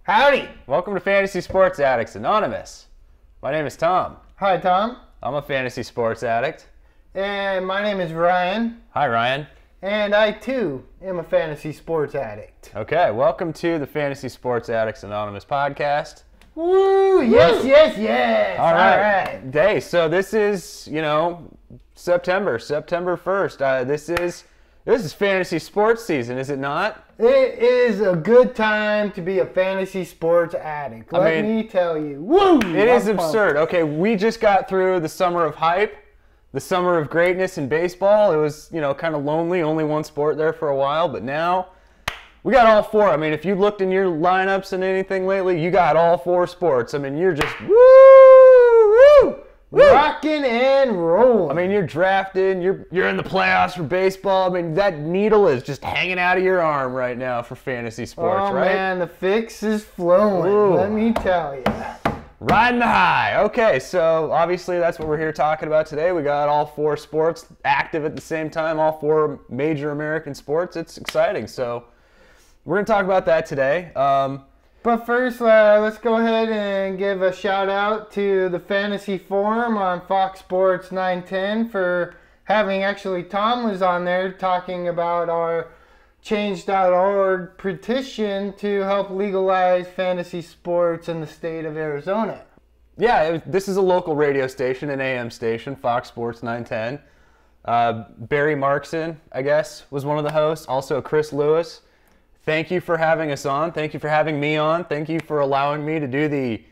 Howdy! Welcome to Fantasy Sports Addicts Anonymous. My name is Tom. Hi, Tom. I'm a fantasy sports addict. And my name is Ryan. Hi, Ryan. And I, too, am a fantasy sports addict. Okay, welcome to the Fantasy Sports Addicts Anonymous podcast. Woo! Yes, yes, yes! All right. Day. So this is, September 1st. This is fantasy sports season, is it not? It is a good time to be a fantasy sports addict. Let me tell you. Woo! It is absurd. Okay, we just got through the summer of hype, the summer of greatness in baseball. It was, kind of lonely, only one sport there for a while, but now we got all four. I mean, if you looked in your lineups and anything lately, you got all four sports. I mean, you're just woo! Rocking and rolling. I mean, you're drafted, you're in the playoffs for baseball. I mean, that needle is just hanging out of your arm right now for fantasy sports, right? Oh, man, the fix is flowing. Ooh. Let me tell you. Riding the high. Okay, so obviously that's what we're here talking about today. We got all four sports active at the same time, all four major American sports. It's exciting. So we're going to talk about that today. But first, let's go ahead and give a shout out to the Fantasy Forum on Fox Sports 910 for having Tom was on there talking about our Change.org petition to help legalize fantasy sports in the state of Arizona. Yeah, this is a local radio station, an AM station, Fox Sports 910. Barry Markson, I guess, was one of the hosts. Also, Chris Lewis. Thank you for having us on. Thank you for having me on. Thank you for allowing me to do the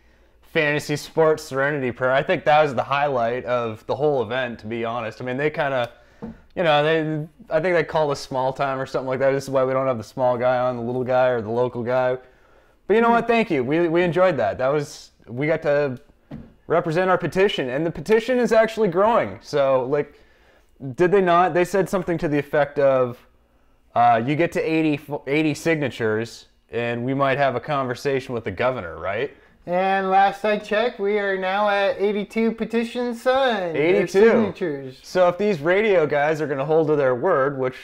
Fantasy Sports Serenity Prayer. I think that was the highlight of the whole event, to be honest. I mean, they kind of, I think they called us small time or something like that. This is why we don't have the small guy on, the little guy or the local guy. But you know what? Thank you. We enjoyed that. We got to represent our petition, and the petition is actually growing. So, did they not? They said something to the effect of, you get to 80 signatures, and we might have a conversation with the governor, right? And last I checked, we are now at 82 petitions signed. 82 signatures. So if these radio guys are going to hold to their word, which,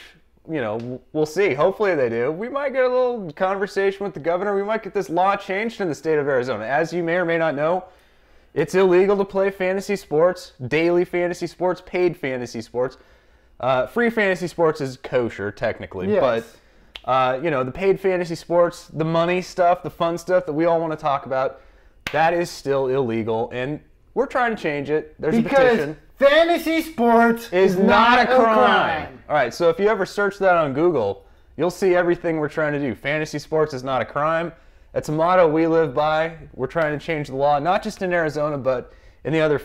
we'll see. Hopefully they do. We might get a little conversation with the governor. We might get this law changed in the state of Arizona. As you may or may not know, it's illegal to play fantasy sports, daily fantasy sports, paid fantasy sports. Free fantasy sports is kosher, technically, yes. But, the paid fantasy sports, the money stuff, the fun stuff that we all want to talk about, that is still illegal, and we're trying to change it. There's a petition. Because fantasy sports is not a crime. All right, so if you ever search that on Google, you'll see everything we're trying to do. Fantasy sports is not a crime. That's a motto we live by. We're trying to change the law, not just in Arizona, but in the other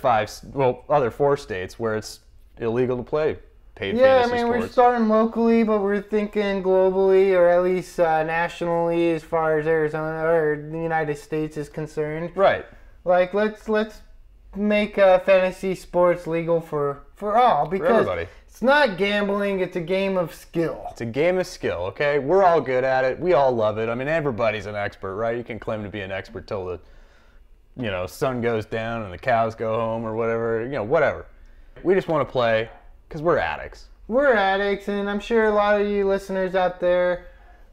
other four states where it's illegal to play paid fantasy sports. We're starting locally, but we're thinking globally, or at least nationally, as far as Arizona or the United States is concerned. Right. Let's make fantasy sports legal for all, because for everybody. It's not gambling, it's a game of skill. It's a game of skill, okay? We're all good at it. We all love it. I mean, everybody's an expert, right? You can claim to be an expert till the sun goes down and the cows go home or whatever, whatever. We just want to play because we're addicts. We're addicts, and I'm sure a lot of you listeners out there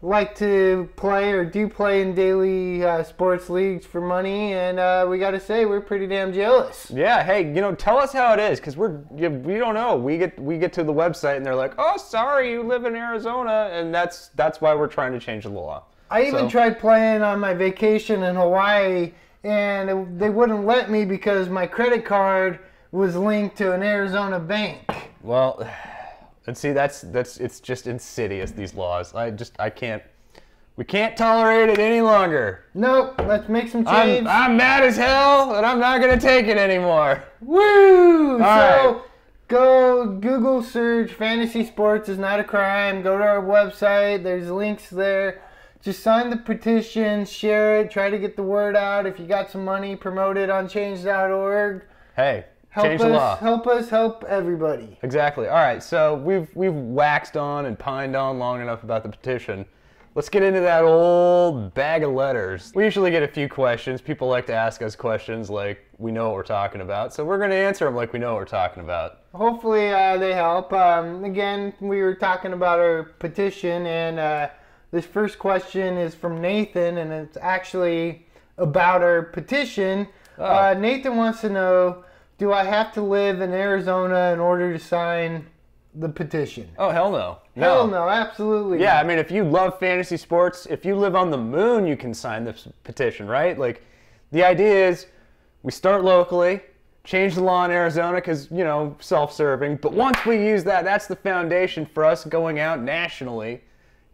like to play or do play in daily sports leagues for money, and we got to say we're pretty damn jealous. Yeah, hey, tell us how it is, because we don't know. We get to the website and they're like, oh, sorry, you live in Arizona, and that's why we're trying to change the law. I even tried playing on my vacation in Hawaii, and they wouldn't let me because my credit card was linked to an Arizona bank. Well, and see, it's just insidious, these laws. I can't. We can't tolerate it any longer. Nope, let's make some change. I'm mad as hell, and I'm not going to take it anymore. Woo! Right. Go Google search fantasy sports is not a crime. Go to our website. There's links there. Just sign the petition, share it, try to get the word out. If you got some money, promote it on change.org. Hey. Change the law. Help us help everybody. Exactly. All right, so we've waxed on and pined on long enough about the petition. Let's get into that old bag of letters. We usually get a few questions. People like to ask us questions like we know what we're talking about, so we're going to answer them like we know what we're talking about. Hopefully they help. Again, we were talking about our petition, and This first question is from Nathan, and it's actually about our petition. Oh. Nathan wants to know, do I have to live in Arizona in order to sign the petition? Oh, hell no. Hell no, absolutely. Yeah, I mean, if you love fantasy sports, if you live on the moon, you can sign this petition, right? Like, the idea is we start locally, change the law in Arizona because, you know, self-serving. But once we use that, that's the foundation for us going out nationally.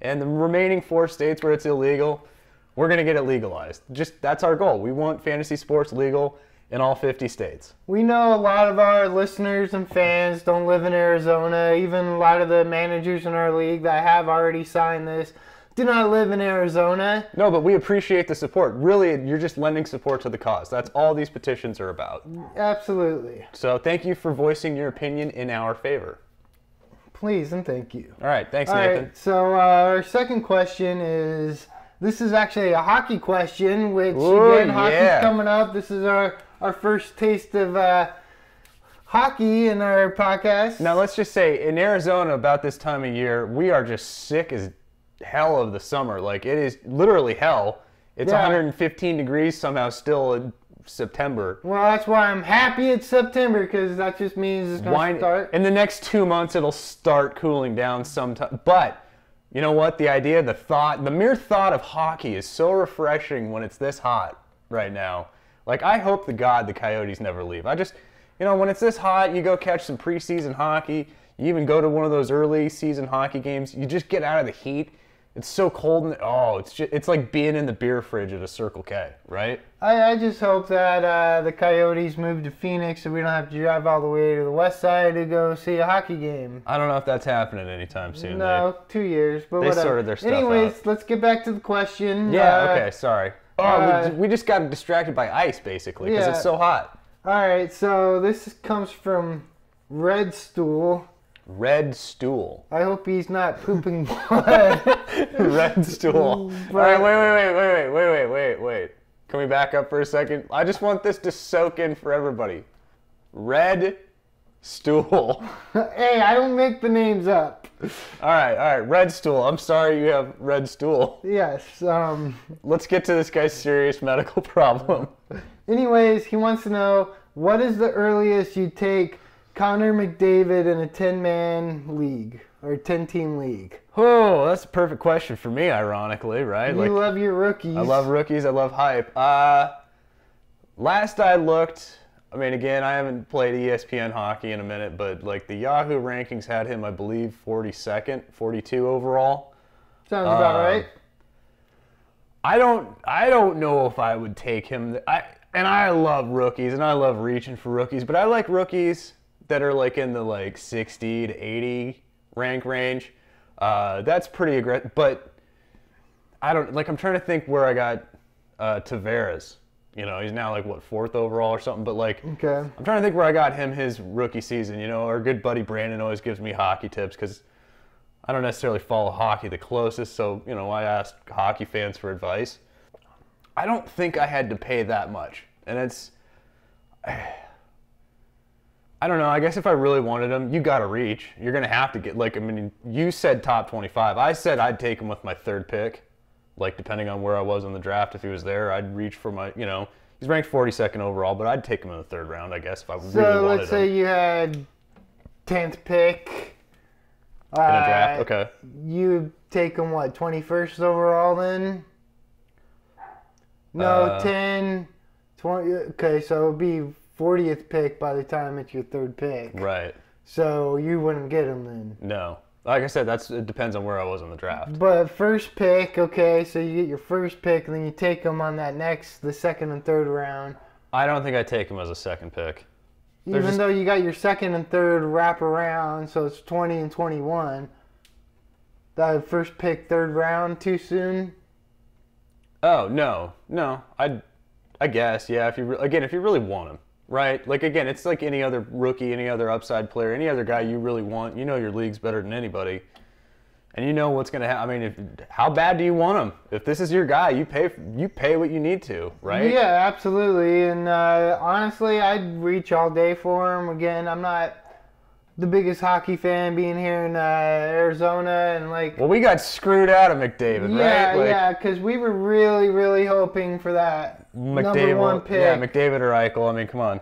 And the remaining 4 states where it's illegal, we're going to get it legalized. Just, that's our goal. We want fantasy sports legal in all 50 states. We know a lot of our listeners and fans don't live in Arizona. Even a lot of the managers in our league that have already signed this do not live in Arizona. No, but we appreciate the support. Really, you're just lending support to the cause. That's all these petitions are about. Absolutely. So thank you for voicing your opinion in our favor. Please and thank you. All right, thanks, All Nathan. right, so our second question is, this is actually a hockey question, which, again, hockey's coming up. This is our first taste of hockey in our podcast. Now, let's just say, in Arizona, about this time of year, we are just sick as hell of the summer. Like, it is literally hell. It's 115 degrees somehow still in September. Well, that's why I'm happy it's September, because that just means it's going to start. In the next 2 months, it'll start cooling down sometime. But, you know what? The idea, the mere thought of hockey is so refreshing when it's this hot right now. Like, I hope to God the Coyotes never leave. I just, you know, when it's this hot, you go catch some preseason hockey. You even go to one of those early season hockey games. You just get out of the heat. It's so cold, and it's like being in the beer fridge at a Circle K, right? I just hope that the Coyotes move to Phoenix so we don't have to drive all the way to the west side to go see a hockey game. I don't know if that's happening anytime soon. No, 2 years, but they whatever. sorted their stuff Anyways, out. let's get back to the question. Yeah, okay, sorry. We just got distracted by ice, basically, because it's so hot. All right, so this comes from Red Stool. Red Stool. I hope he's not pooping blood. Red Stool. All right, wait. Can we back up for a second? I just want this to soak in for everybody. Red Stool. Hey, I don't make the names up. All right. Red Stool. I'm sorry you have red stool. Yes. Let's get to this guy's serious medical problem. Anyways, he wants to know, what is the earliest you take Connor McDavid in a 10-man league or 10-team league? Oh, that's a perfect question for me, ironically, right? You love your rookies. I love rookies. I love hype. Last I looked, I mean, again, I haven't played ESPN hockey in a minute, but like the Yahoo rankings had him, I believe, 42nd, 42 overall. Sounds about right. I don't know if I would take him. I love rookies, and I love reaching for rookies, but I like rookies that are like in the like 60 to 80 rank range. That's pretty aggressive, but I'm trying to think where I got Tavares. You know, he's now like, what, 4th overall or something, but like, okay. I'm trying to think where I got him his rookie season. You know, our good buddy Brandon always gives me hockey tips because I don't necessarily follow hockey the closest, so, you know, I asked hockey fans for advice. I don't think I had to pay that much, and it's, I don't know. I guess if I really wanted him, you got to reach. You're going to have to get, like, I mean, you said top 25. I said I'd take him with my 3rd pick. Like, depending on where I was in the draft, if he was there, I'd reach for my, you know, he's ranked 42nd overall, but I'd take him in the 3rd round, I guess, if I really wanted him. So let's say you had 10th pick. In a draft, okay. You take him, what, 21st overall then? No, 10, 20, okay, so it would be 40th pick by the time it's your 3rd pick. Right. So you wouldn't get him then. No. Like I said, it depends on where I was in the draft. But first pick, okay, so you get your first pick, and then you take him on that the 2nd and 3rd round. I don't think I'd take him as a 2nd pick. Even though you got your 2nd and 3rd wrap around, so it's 20 and 21. That first pick, 3rd round, too soon? Oh, no. I guess, yeah. If you really want him. Right? Like, again, it's like any other rookie, any other upside player, any other guy you really want. You know your league's better than anybody. And you know what's going to happen. I mean, how bad do you want him? If this is your guy, you pay what you need to, right? Yeah, absolutely. And honestly, I'd reach all day for him. Again, I'm not the biggest hockey fan being here in Arizona, and like. Well, we got screwed out of McDavid, Yeah, right? yeah, because we were really, really hoping for that number one pick. Yeah, McDavid or Eichel. I mean, come on.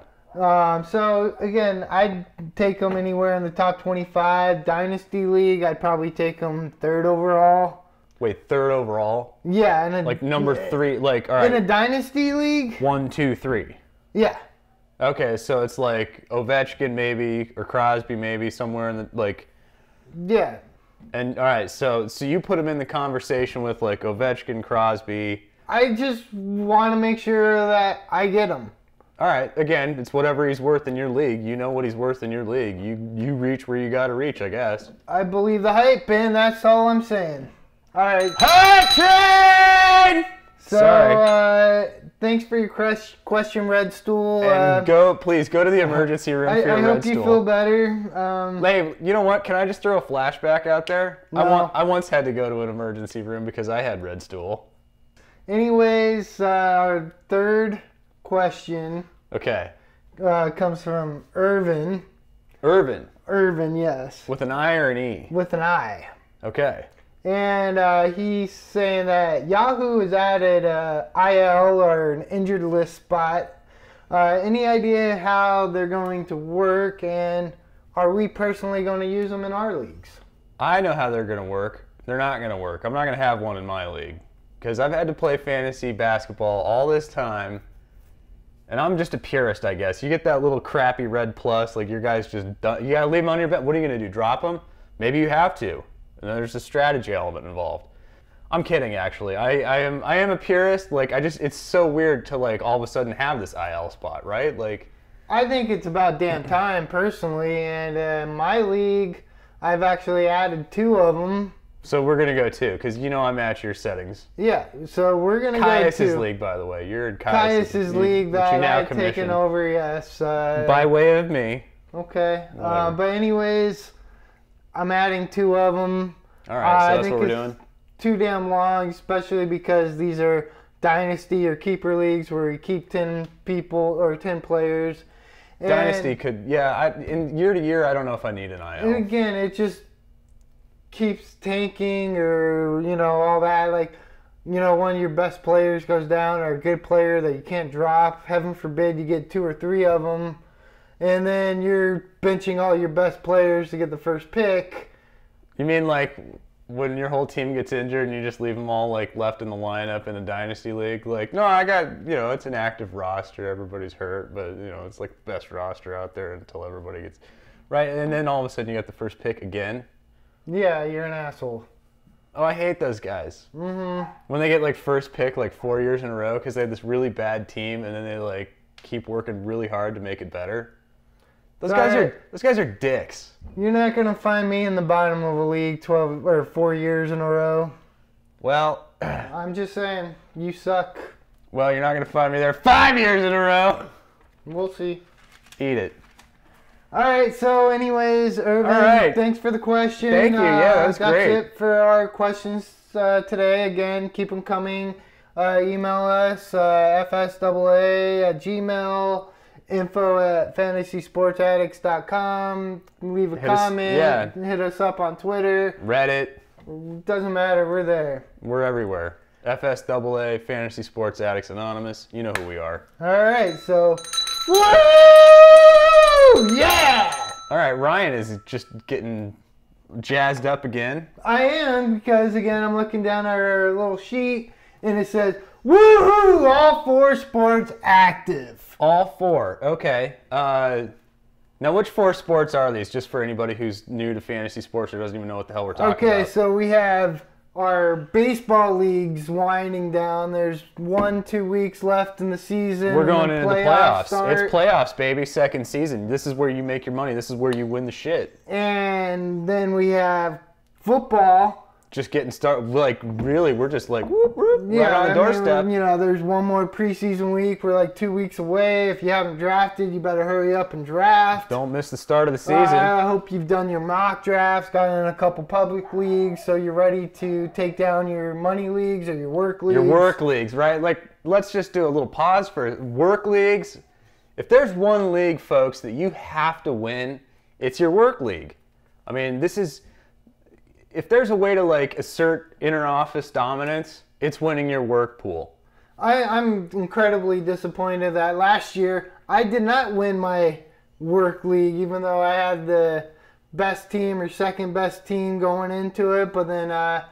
So again, I'd take them anywhere in the top 25. Dynasty League, I'd probably take them third overall. Wait, third overall? Yeah, and like number 3. Like, all right. In a Dynasty League. 1, 2, 3. Yeah. Okay, so it's like Ovechkin maybe or Crosby maybe somewhere in the like. Yeah. And all right, so you put him in the conversation with like Ovechkin, Crosby. I just want to make sure that I get him. All right, again, it's whatever he's worth in your league. You know what he's worth in your league. You reach where you got to reach, I guess. I believe the hype, and that's all I'm saying. All right. Hype train! So, thanks for your question, Red Stool. And please go to the emergency room for your Red Stool. I hope you feel better. Hey, you know what? Can I just throw a flashback out there? No. I once had to go to an emergency room because I had Red Stool. Anyways, our third question. Okay. Comes from Irvin. Irvin. Irvin, yes. With an I or an E? With an I. Okay. And he's saying that Yahoo has added IL or an injured list spot. Any idea how they're going to work, and are we personally going to use them in our leagues? I know how they're going to work. They're not going to work. I'm not going to have one in my league because I've had to play fantasy basketball all this time, and I'm just a purist, I guess. You get that little crappy red plus, like your guy's just done. You got to leave him on your bench. What are you going to do, drop him? Maybe you have to. And there's a strategy element involved. I'm kidding, actually. I am a purist. Like, it's so weird to like all of a sudden have this IL spot, right? Like, I think it's about damn time, personally. And in my league, I've actually added 2 of them. So we're gonna go 2, because you know I match your settings. Yeah, so we're gonna go 2. Caius's league, by the way. You're in Caius's league that I've taken over. Yes. By way of me. Okay. But anyways. I'm adding 2 of them. All right, so that's what we're doing. Too damn long, especially because these are dynasty or keeper leagues where you keep 10 people or 10 players. And dynasty could, yeah. In year to year, I don't know if I need an IL. And again, it just keeps tanking or all that. Like, one of your best players goes down or a good player that you can't drop. Heaven forbid you get 2 or 3 of them. And then you're benching all your best players to get the first pick. You mean like when your whole team gets injured and you just leave them all like left in the lineup in a dynasty league? Like, no, I got, it's an active roster. Everybody's hurt, but, it's like the best roster out there until everybody gets... Right, and then all of a sudden you got the first pick again? Yeah, you're an asshole. Oh, I hate those guys. Mm-hmm. When they get like first pick like 4 years in a row because they have this really bad team and then they like keep working really hard to make it better. Those guys are dicks. You're not gonna find me in the bottom of a league 12 or 4 years in a row. Well, I'm just saying, you suck. Well, you're not gonna find me there 5 years in a row. We'll see. Eat it. All right. So, anyways, Irvin, thanks for the question. Thank you. Yeah, that's great. That's it for our questions today. Again, keep them coming. Email us fsaa@gmail.com. info@fantasysportsaddicts.com. Leave a comment. Hit us up on Twitter. Reddit. Doesn't matter. We're there. We're everywhere. FSAA, Fantasy Sports Addicts Anonymous. You know who we are. All right. So, woo! Yeah! All right. Ryan is just getting jazzed up again. I am, because, again, I'm looking down at our little sheet, and it says, woohoo! All 4 sports active. All 4. Okay. Now, which 4 sports are these? Just for anybody who's new to fantasy sports or doesn't even know what the hell we're talking about. Okay, so we have our baseball leagues winding down. There's 1-2 weeks left in the season. We're going into the playoffs. Start. It's playoffs, baby. Second season. This is where you make your money. This is where you win the shit. And then we have football. Just getting started, like, really, we're just like, whoop, whoop, right on the doorstep. There's one more preseason week. We're like 2 weeks away. If you haven't drafted, you better hurry up and draft. Don't miss the start of the season. I hope you've done your mock drafts, gotten in a couple public leagues, so you're ready to take down your money leagues or your work leagues. Your work leagues, right? Like, let's just do a little pause for work leagues. If there's one league, folks, that you have to win, It's your work league. I mean, if there's a way to like assert inter-office dominance, it's winning your work pool. I'm incredibly disappointed that last year I did not win my work league, even though I had the best team or second best team going into it. But then I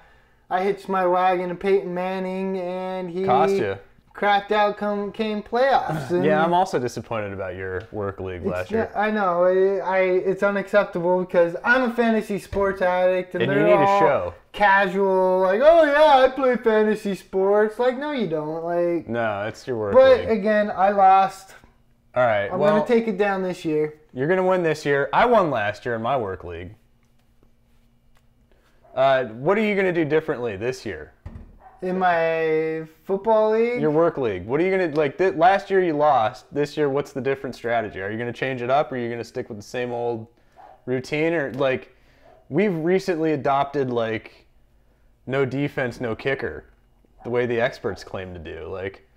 hitched my wagon to Peyton Manning, and he Cost you. cracked out came playoffs. And yeah, I'm also disappointed about your work league last year. I know. It's unacceptable because I'm a fantasy sports addict, and you they're need all a show. Casual, like, oh yeah, I play fantasy sports. Like, no, you don't. Like, no, it's your work but league. again, I lost. All right, I'm going to take it down this year. You're going to win this year. I won last year in my work league. What are you going to do differently this year? In my football league? Your work league. What are you going to, like, last year you lost. This year, what's the different strategy? Are you going to change it up, or are you going to stick with the same old routine? Or, like, we've recently adopted, like, no defense, no kicker, the way the experts claim to do. Like,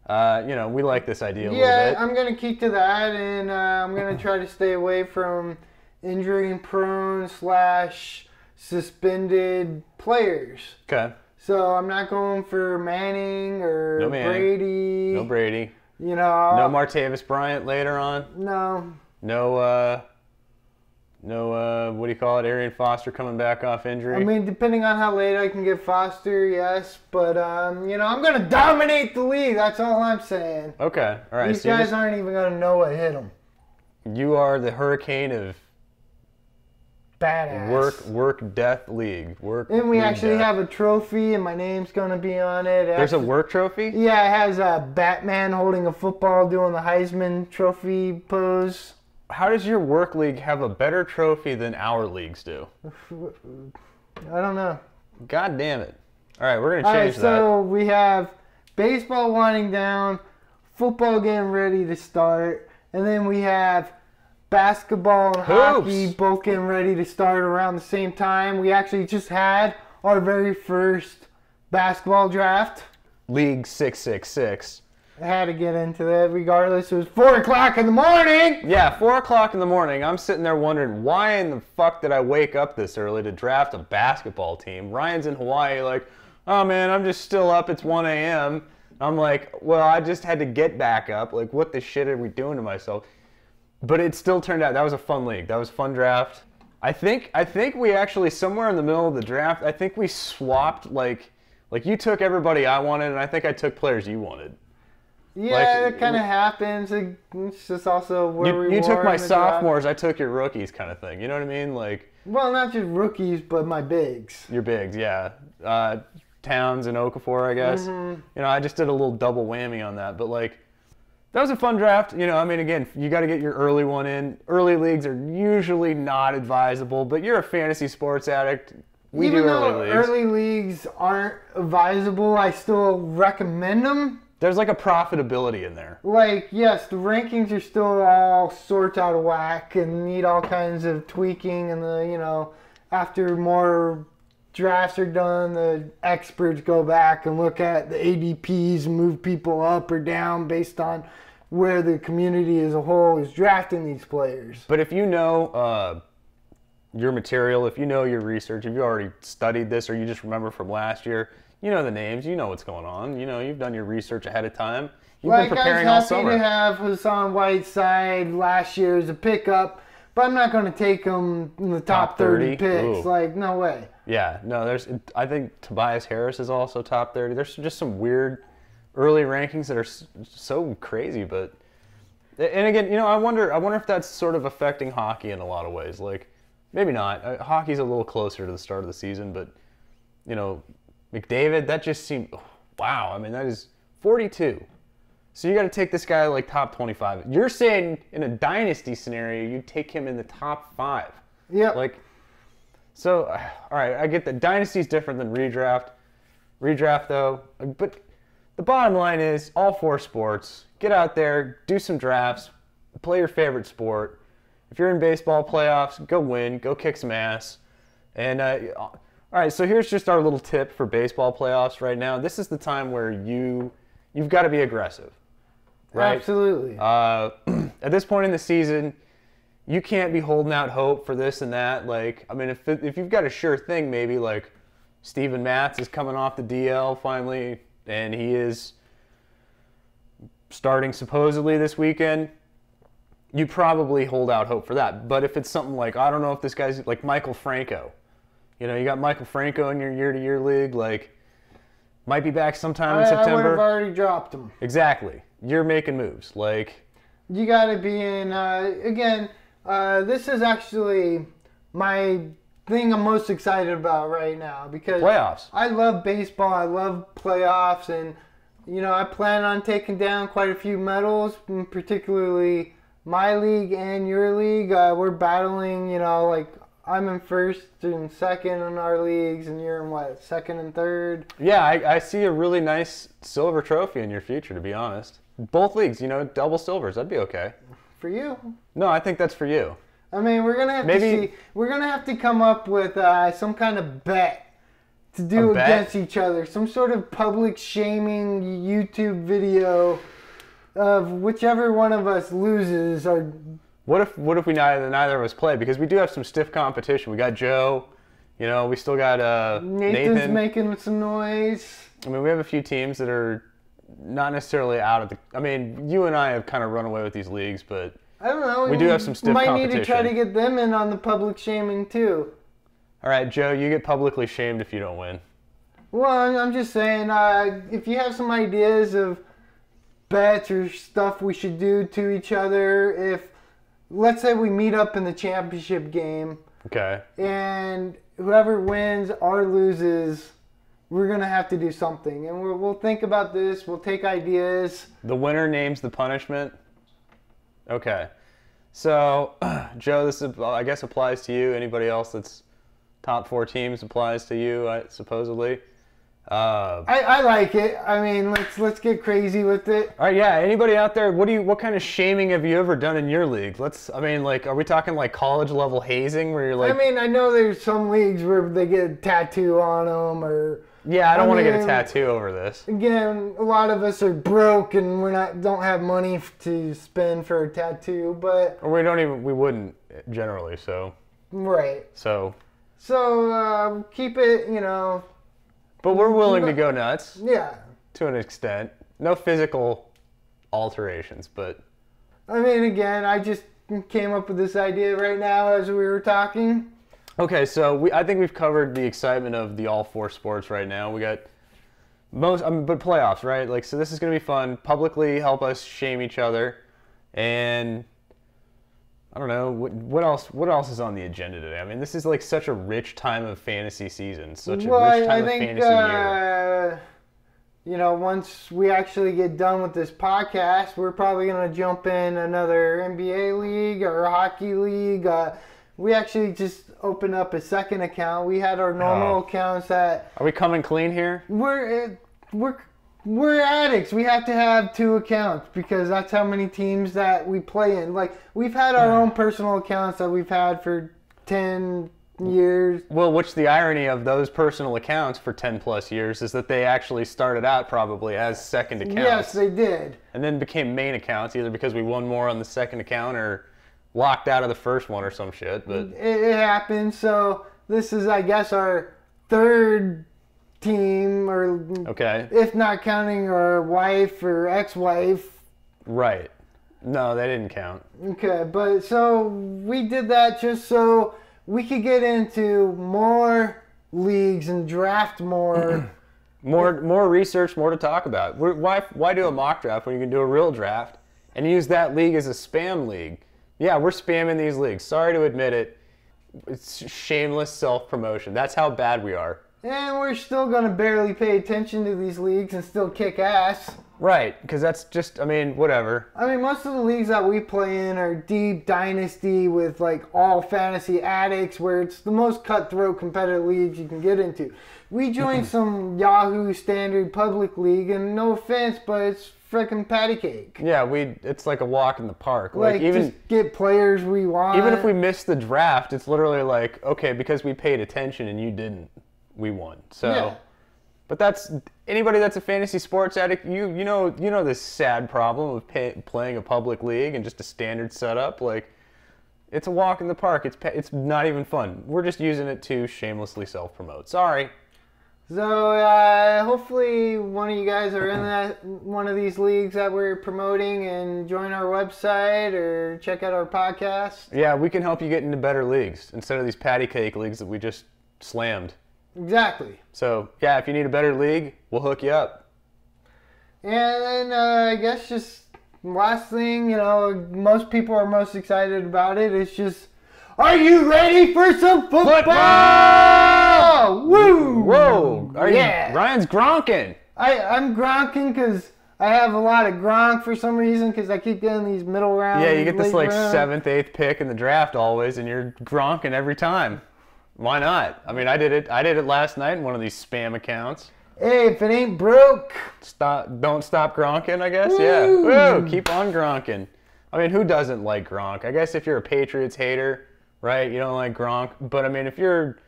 we like this idea a little bit. Yeah, I'm going to keep to that, and I'm going to try to stay away from injury-prone / suspended players. Okay. So I'm not going for Manning or No Manning. Brady. No Brady. You know. No Martavis Bryant later on. No. No, what do you call it? Arian Foster coming back off injury. I mean, depending on how late I can get Foster, yes. But, I'm going to dominate the league. That's all I'm saying. Okay. All right. These guys aren't even going to know what hit them. You are the hurricane of badass. Work death league. And we actually have a trophy, and my name's going to be on it. There's a work trophy? Yeah, it has Batman holding a football doing the Heisman Trophy pose. How does your work league have a better trophy than our leagues do? I don't know. God damn it. All right, we're going to change that. So we have baseball winding down, football getting ready to start, and then we have basketball and hockey both getting ready to start around the same time. We actually just had our very first basketball draft. League 666. I had to get into that regardless. It was 4 o'clock in the morning. Yeah, 4 o'clock in the morning. I'm sitting there wondering, why in the fuck did I wake up this early to draft a basketball team? Ryan's in Hawaii like, oh man, I'm just still up. It's 1 a.m. I'm like, well, I just had to get back up. Like, what the shit are we doing to myself? But it still turned out, that was a fun league. That was a fun draft. I think we actually, somewhere in the middle of the draft, I think we swapped, like you took everybody I wanted, and I think I took players you wanted. Yeah, it kind of happens. It's just also where we were. You took my in the sophomores, draft. I took your rookies kind of thing. You know what I mean? Like, well, not just rookies, but my bigs. Your bigs, yeah. Towns and Okafor, I guess. Mm-hmm. I just did a little double whammy on that. But, like, that was a fun draft. I mean, again, you got to get your early one in. Early leagues are usually not advisable, but you're a fantasy sports addict. We do early leagues. Early leagues aren't advisable, I still recommend them. There's like a profitability in there. Like, yes, the rankings are still all sorts out of whack and need all kinds of tweaking. And after more drafts are done, the experts go back and look at the ADPs and move people up or down based on where the community as a whole is drafting these players. But if you know your material, if you know your research, if you already studied this or you just remember from last year, you know the names, you know what's going on. You've done your research ahead of time. You've been preparing all summer. I was happy to have Hassan Whiteside last year as a pickup, but I'm not going to take him in the top 30 picks. Ooh. Like, no way. Yeah, no, I think Tobias Harris is also top 30. There's just some weird early rankings that are so crazy, but and again, I wonder if that's sort of affecting hockey in a lot of ways. Like, maybe not. Hockey's a little closer to the start of the season, but McDavid, that just seemed, wow. I mean, that is 42. So you got to take this guy like top 25. You're saying in a dynasty scenario, you'd take him in the top 5. Yeah. Like, so, all right, I get that dynasty's different than redraft. Redraft, though, but the bottom line is all 4 sports. Get out there, do some drafts, play your favorite sport. If you're in baseball playoffs, go win, go kick some ass. And, all right, so here's just our little tip for baseball playoffs right now. This is the time where you've got to be aggressive, right? Absolutely. At this point in the season, you can't be holding out hope for this and that. Like, I mean, if you've got a sure thing, maybe like Steven Matz is coming off the DL finally, and he is starting supposedly this weekend, you probably hold out hope for that. But if it's something like, I don't know if this guy's like Michael Franco, you know, you got Michael Franco in your year-to-year league, like, might be back sometime in September. I would have already dropped him. Exactly. You're making moves. Like, you got to be in, again, this is actually my thing I'm most excited about right now because playoffs. I love baseball. I love playoffs, and you know, I plan on taking down quite a few medals, particularly my league and your league. We're battling, you know, like I'm in first and second in our leagues, and you're in what, second and third? Yeah, I see a really nice silver trophy in your future, to be honest. Both leagues, you know, double silvers. That'd be okay. For you? No, I think that's for you. I mean, we're gonna have to see. We're gonna have to come up with some kind of bet to do against each other. Some sort of public shaming YouTube video of whichever one of us loses. Or what if we neither of us play? Because we do have some stiff competition. We got Joe. You know, we still got Nathan's making some noise. I mean, we have a few teams that are not necessarily out of the. I mean, you and I have kind of run away with these leagues, but I don't know. We do have some stiff competition. Might need to try to get them in on the public shaming too. All right, Joe, you get publicly shamed if you don't win. Well, I'm just saying, if you have some ideas of bets or stuff we should do to each other, if, let's say we meet up in the championship game. Okay. And whoever wins or loses, we're going to have to do something. And we'll think about this. We'll take ideas. The winner names the punishment? Okay. So, Joe, this I guess applies to you. Anybody else that's top 4 teams applies to you, supposedly. I like it. I mean, let's get crazy with it. All right, yeah. Anybody out there? What kind of shaming have you ever done in your league? I mean, like, are we talking like college level hazing where you're like? I mean, I know there's some leagues where they get a tattoo on them, or. Yeah, I don't want to get a tattoo over this. Again, a lot of us are broke and don't have money to spend for a tattoo, but. Or we wouldn't generally, so. Right. So keep it, you know. But we're willing to go nuts. Yeah. To an extent. No physical alterations, but. I mean, again, I just came up with this idea right now as we were talking. Okay, so I think we've covered the excitement of the all 4 sports right now. We got but playoffs, right? Like, so this is going to be fun. Publicly help us shame each other. And I don't know, what else is on the agenda today? I mean, this is like such a rich time of fantasy season, such a rich time of fantasy year. You know, once we actually get done with this podcast, we're probably going to jump in another NBA league or hockey league. We actually just opened up a second account. We had our normal accounts that. Are we coming clean here? We're addicts. We have to have 2 accounts because that's how many teams that we play in. Like, we've had our own personal accounts that we've had for 10 years. Well, which the irony of those personal accounts for 10 plus years is that they actually started out probably as second accounts. Yes, they did. And then became main accounts either because we won more on the second account or locked out of the first one or some shit. But it happened. So this is, I guess, our 3rd team, or if not counting our wife or ex-wife. Right. No, they didn't count. Okay, but so we did that just so we could get into more leagues and draft more. more research, more to talk about. Why do a mock draft when you can do a real draft and use that league as a spam league? Yeah, we're spamming these leagues. Sorry to admit it. It's shameless self-promotion. That's how bad we are. And we're still going to barely pay attention to these leagues and still kick ass. Right, because that's just, I mean, whatever. I mean, most of the leagues that we play in are deep dynasty with, like, all fantasy addicts, where it's the most cutthroat competitive leagues you can get into. We joined some Yahoo standard public league, and no offense, but it's freaking patty cake. Yeah, it's like a walk in the park. Like even just get players we want. Even if we miss the draft, it's literally like, okay, because we paid attention and you didn't, we won. So, yeah. But that's anybody that's a fantasy sports addict. You know this sad problem of playing a public league and just a standard setup. Like, It's a walk in the park. It's not even fun. We're just using it to shamelessly self-promote. Sorry. So hopefully one of you guys are in one of these leagues that we're promoting and join our website or check out our podcast. Yeah, we can help you get into better leagues instead of these patty cake leagues that we just slammed. Exactly. So, yeah, if you need a better league, we'll hook you up. And then I guess just last thing, most people are most excited about it. It's just, are you ready for some football? Woo! Whoa! Ryan's gronking. I'm gronking because I have a lot of gronk for some reason because I keep getting these middle round. Yeah, you get this like round. 7th, 8th pick in the draft always, and you're gronking every time. Why not? I mean, I did it last night in one of these spam accounts. Hey, if it ain't broke, don't stop gronking, I guess. Woo! Yeah. Woo! Keep on gronking. I mean, who doesn't like Gronk? I guess if you're a Patriots hater, right, you don't like Gronk. But I mean, if you're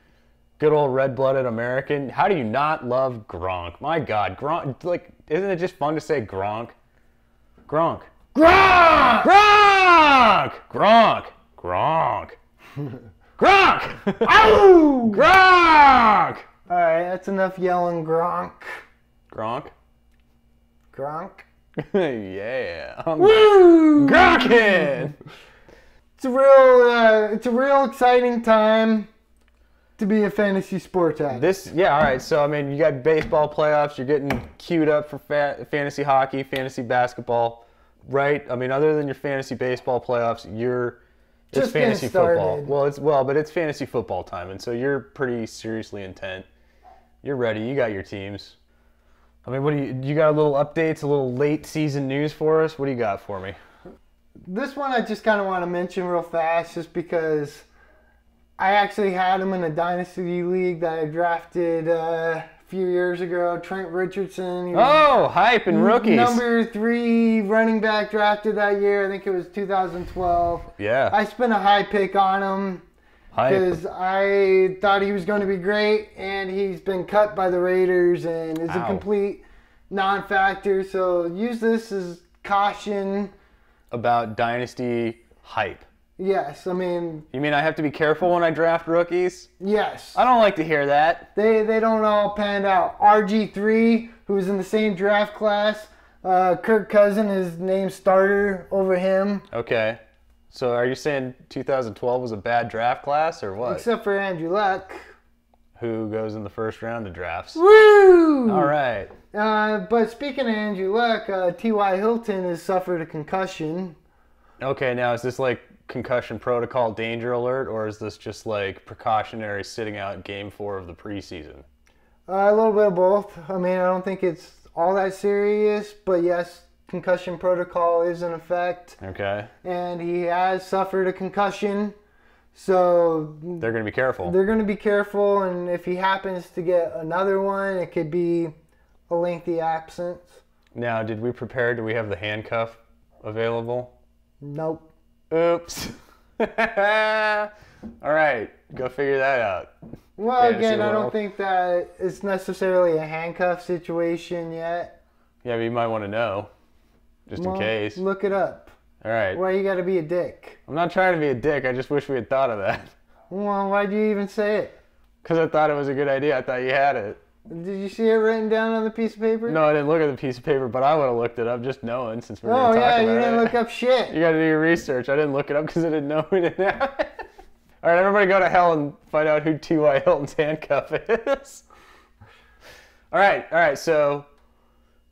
good old red-blooded American, how do you not love Gronk? My God, Gronk! Like, isn't it just fun to say Gronk? Gronk. Gronk! Gronk! Gronk! Gronk! Gronk! Ow! Gronk! All right, that's enough yelling Gronk. Gronk? Gronk. Yeah. Woo! Gronkin! It's a real exciting time to be a fantasy sports addict. All right. So I mean, you got baseball playoffs. You're getting queued up for fantasy hockey, fantasy basketball, right? I mean, other than your fantasy baseball playoffs, it's Just fantasy getting football. started. But it's fantasy football time, and so you're pretty seriously intent. You're ready. You got your teams. I mean, what do you got? A little updates, a little late season news for us. What do you got for me? This one I just kind of want to mention real fast just because I actually had him in a dynasty league that I drafted a few years ago. Trent Richardson. He was hype and rookies. Number 3 running back drafted that year. I think it was 2012. Yeah. I spent a high pick on him because I thought he was going to be great, and he's been cut by the Raiders and is a complete non-factor. So use this as caution. About dynasty hype. Yes, I mean... You mean I have to be careful when I draft rookies? Yes. I don't like to hear that. They don't all pan out. RG3, who was in the same draft class, Kirk Cousins is named starter over him. Okay. So are you saying 2012 was a bad draft class or what? Except for Andrew Luck. Who goes in the first round of drafts? Woo! All right. But speaking of Andrew Luck, T.Y. Hilton has suffered a concussion. Okay, now is this like concussion protocol danger alert, or is this just like precautionary sitting out game 4 of the preseason? A little bit of both. I mean, I don't think it's all that serious, but yes, concussion protocol is in effect. Okay. And he has suffered a concussion, so they're going to be careful. They're going to be careful, and if he happens to get another one, it could be a lengthy absence. Now, did we prepare? Do we have the handcuff available? Nope. Oops. All right, go figure that out. Well, again, I don't think that it's necessarily a handcuff situation yet. Yeah, but you might want to know, just in case. Look it up. All right. Why you got to be a dick? I'm not trying to be a dick. I just wish we had thought of that. Well, why'd you even say it? Because I thought it was a good idea. I thought you had it. Did you see it written down on the piece of paper? No, I didn't look at the piece of paper, but I would have looked it up just knowing since we were going to talk about it. Oh, yeah, you didn't look up shit. You got to do your research. I didn't look it up because I didn't know we didn't have it. All right, everybody go to hell and find out who T.Y. Hilton's handcuff is. All right, so,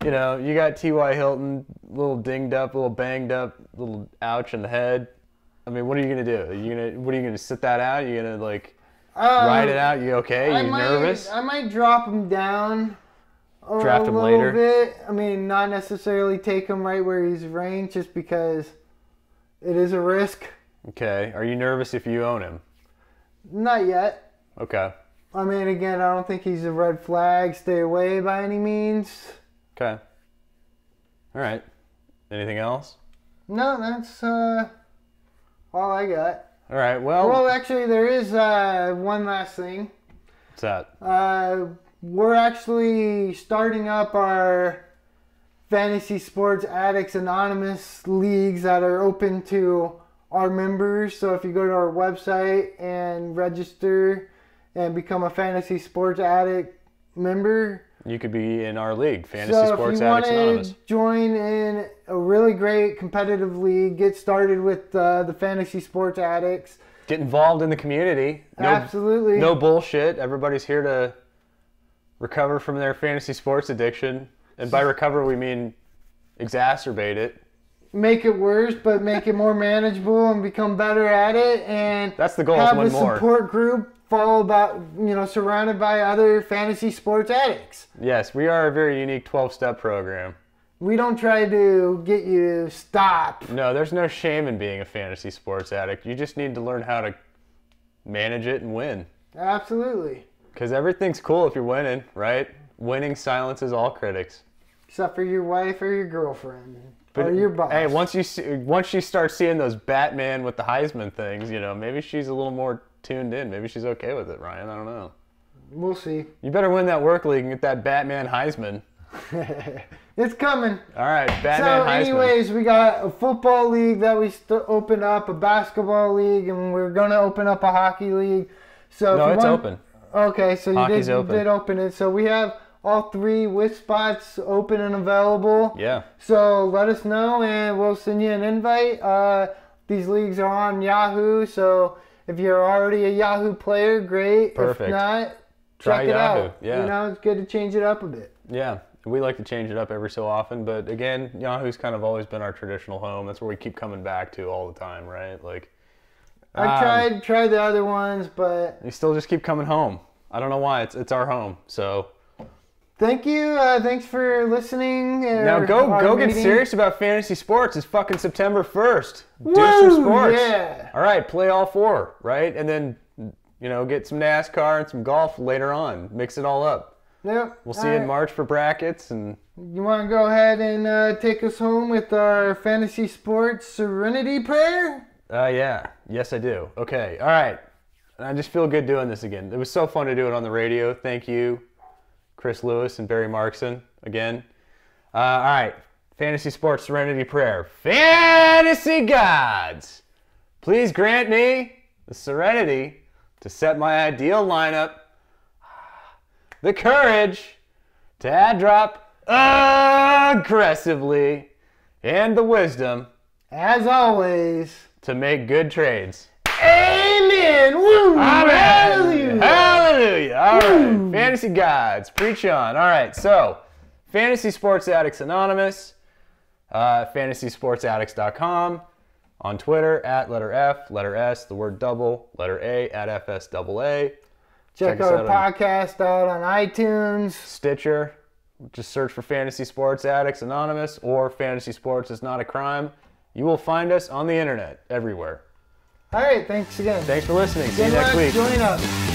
you got T.Y. Hilton, a little dinged up, a little banged up, a little ouch in the head. I mean, what are you going to do? What are you going to sit that out? Are you going to, ride it out? You okay? You nervous? I might drop him down Draft him later? bit. I mean, not necessarily take him right where he's ranked just because it is a risk. Okay. Are you nervous if you own him? Not yet. Okay. I mean, again, I don't think he's a red flag. Stay away by any means. Okay. All right. Anything else? No, that's all I got. All right. Well, actually, there is one last thing. What's that? We're actually starting up our Fantasy Sports Addicts Anonymous leagues that are open to our members. So if you go to our website and register and become a Fantasy Sports Addict member, you could be in our league, Fantasy so Sports if you Addicts want Anonymous. to join in a really great competitive league, get started with the Fantasy Sports Addicts. Get involved in the community. Absolutely. No bullshit. Everybody's here to recover from their fantasy sports addiction. And by recover, we mean exacerbate it. Make it worse, but make it more manageable and become better at it. And that's the goal. Have is a win more. Support group surrounded by other fantasy sports addicts. Yes, we are a very unique 12-step program. We don't try to get you to stop. No, there's no shame in being a fantasy sports addict. You just need to learn how to manage it and win. Absolutely. Because everything's cool if you're winning, right? Winning silences all critics. Except for your wife or your girlfriend. Or your boss. Hey, once you start seeing those Batman with the Heisman things, maybe she's a little more tuned in. Maybe she's okay with it, Ryan. I don't know. We'll see. You better win that work league and get that Batman Heisman. It's coming. All right, Batman Heisman. So anyways, we got a football league that we opened up, a basketball league, and we're going to open up a hockey league. So no, it's open. Okay, so you did open it. So we have all 3 with spots open and available. Yeah. So let us know, and we'll send you an invite. These leagues are on Yahoo, so if you're already a Yahoo player, great. Perfect. If not, try check Yahoo. it out. Yeah. It's good to change it up a bit. Yeah. We like to change it up every so often, but again, Yahoo's kind of always been our traditional home. That's where we keep coming back to all the time, right? I've tried the other ones, but you still just keep coming home. I don't know why. It's our home. So thank you. Thanks for listening. Now go get serious about fantasy sports. It's fucking September 1st. Woo! Do some sports. Yeah. All right, play all 4, right? And then get some NASCAR and some golf later on. Mix it all up. Yep. We'll see you in March for brackets. And you want to go ahead and take us home with our fantasy sports serenity prayer? Yeah. Yes, I do. Okay. All right. I just feel good doing this again. It was so fun to do it on the radio. Thank you, Chris Lewis and Barry Markson, again. All right. Fantasy sports serenity prayer. Fantasy gods, please grant me the serenity to set my ideal lineup, the courage to add drop aggressively, and the wisdom, as always, to make good trades. Amen! Woo! Amen. Hallelujah! Hallelujah! All right, fantasy gods, preach on. All right, so Fantasy Sports Addicts Anonymous, fantasysportsaddicts.com, on Twitter at letter F, letter S, the word double, letter A at FSAA. Check our podcast out on iTunes, Stitcher. Just search for Fantasy Sports Addicts Anonymous or Fantasy Sports is Not a Crime. You will find us on the internet everywhere. All right, thanks again. Thanks for listening. See you next week. Join us.